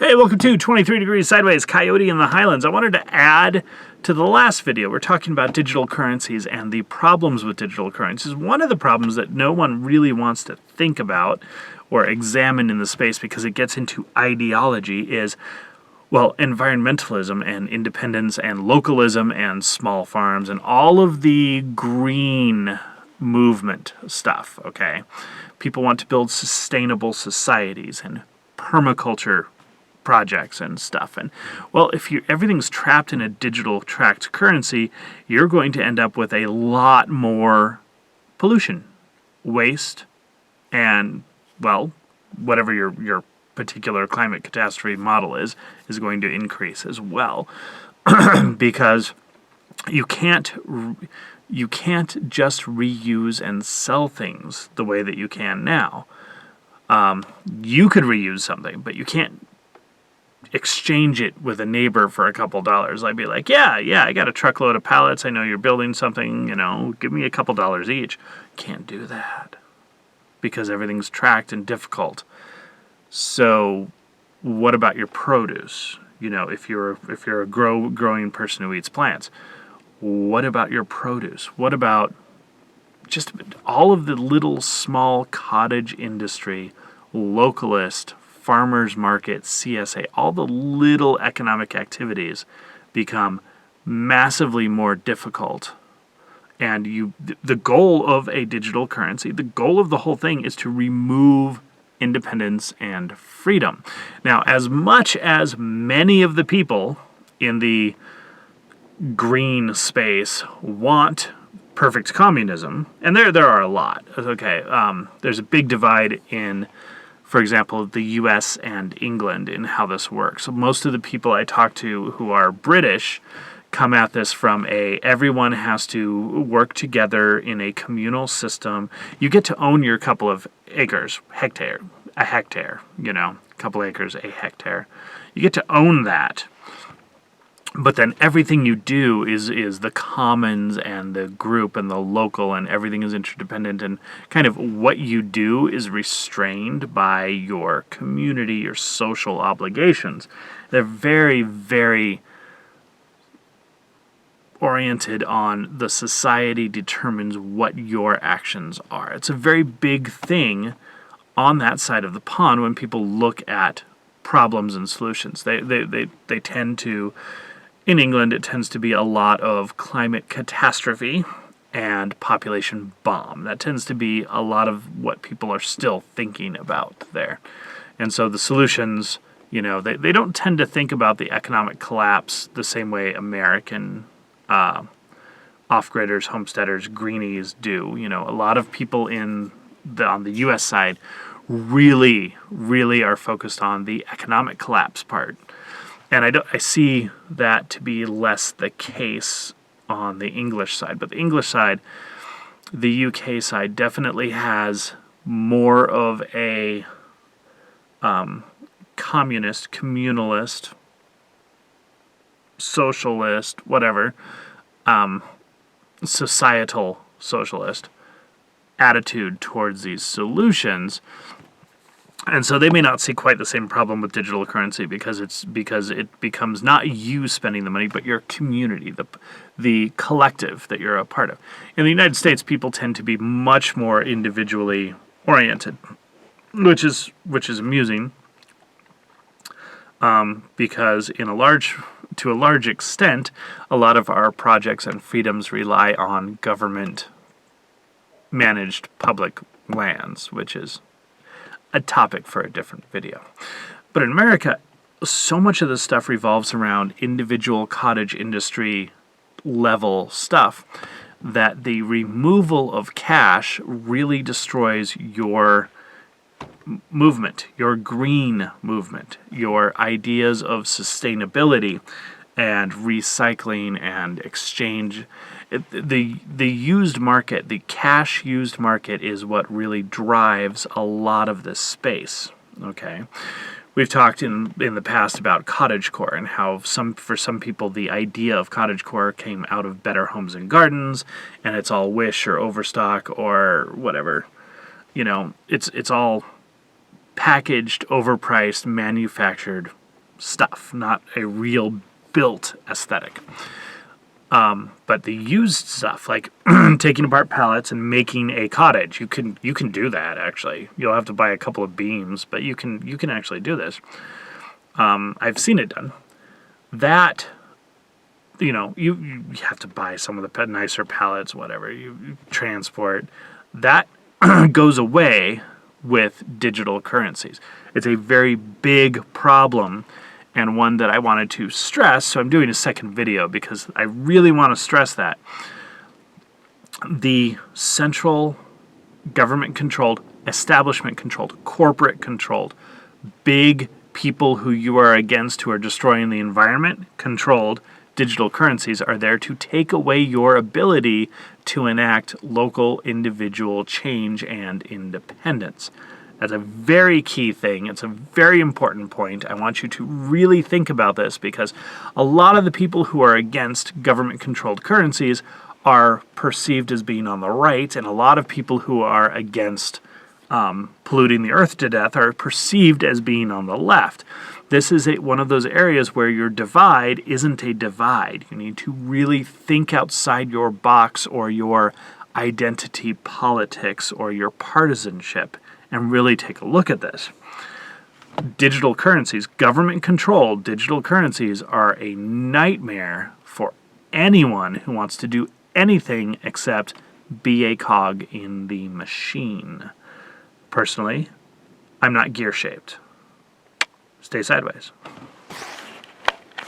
Hey, welcome to 23 Degrees Sideways, Coyote in the Highlands. I wanted to add to the last video. We're talking about digital currencies and the problems with digital currencies. One of the problems that no one really wants to think about or examine in the space because it gets into ideology is, well, environmentalism and independence and localism and small farms and all of the green movement stuff, okay? People want to build sustainable societies and permaculture projects and stuff. And well, if everything's trapped in a digital tracked currency, you're going to end up with a lot more pollution, waste, and well, whatever your particular climate catastrophe model is going to increase as well. Because you can't just reuse and sell things the way that you can now. You could reuse something, but you can't exchange it with a neighbor for a couple dollars. I'd be like, yeah, I got a truckload of pallets. I know you're building something, give me a couple dollars each. Can't do that because everything's tracked and difficult. So what about your produce? If you're a growing person who eats plants, what about your produce? What about just all of the little small cottage industry, localist, farmers market, CSA, all the little economic activities become massively more difficult. And the goal of a digital currency, the goal of the whole thing is to remove independence and freedom. Now, as much as many of the people in the green space want perfect communism, and there are a lot, okay, there's a big divide in, for example, the US and England in how this works. So most of the people I talk to who are British come at this from everyone has to work together in a communal system. You get to own your couple of acres, a hectare, a couple acres, a hectare. You get to own that. But then everything you do is the commons and the group and the local, and everything is interdependent, and kind of what you do is restrained by your community, your social obligations. They're very, very oriented on the society determines what your actions are. It's a very big thing on that side of the pond when people look at problems and solutions. They tend to, in England, it tends to be a lot of climate catastrophe and population bomb. That tends to be a lot of what people are still thinking about there. And so the solutions, they don't tend to think about the economic collapse the same way American off-gridders, homesteaders, greenies do. A lot of people on the U.S. side really, really are focused on the economic collapse part. And I see that to be less the case on the English side. But the English side, the UK side, definitely has more of a communist, communalist, socialist, whatever, societal socialist attitude towards these solutions. And so they may not see quite the same problem with digital currency because it becomes not you spending the money, but your community, the collective that you're a part of. In the United States, people tend to be much more individually oriented, which is amusing, because to a large extent, a lot of our projects and freedoms rely on government-managed public lands, which is a topic for a different video. But in America, so much of this stuff revolves around individual cottage industry level stuff that the removal of cash really destroys your movement, your green movement, your ideas of sustainability and recycling and exchange. The used market, the cash used market, is what really drives a lot of this space. Okay, we've talked in the past about cottagecore and how for some people the idea of cottagecore came out of Better Homes and Gardens, and it's all Wish or Overstock or whatever. It's all packaged, overpriced, manufactured stuff, not a real built aesthetic. But the used stuff, like taking apart pallets and making a cottage, you can do that. Actually, you'll have to buy a couple of beams, but you can actually do this. I've seen it done. That, you have to buy some of the nicer pallets, whatever you transport. That goes away with digital currencies. It's a very big problem, and one that I wanted to stress, so I'm doing a second video because I really want to stress that. The central government-controlled, establishment-controlled, corporate-controlled, big people who you are against who are destroying the environment, controlled digital currencies are there to take away your ability to enact local individual change and independence. That's a very key thing. It's a very important point. I want you to really think about this because a lot of the people who are against government-controlled currencies are perceived as being on the right, and a lot of people who are against polluting the earth to death are perceived as being on the left. This is one of those areas where your divide isn't a divide. You need to really think outside your box or your identity politics or your partisanship and really take a look at this. Digital currencies, government-controlled digital currencies, are a nightmare for anyone who wants to do anything except be a cog in the machine. Personally, I'm not gear-shaped. Stay sideways.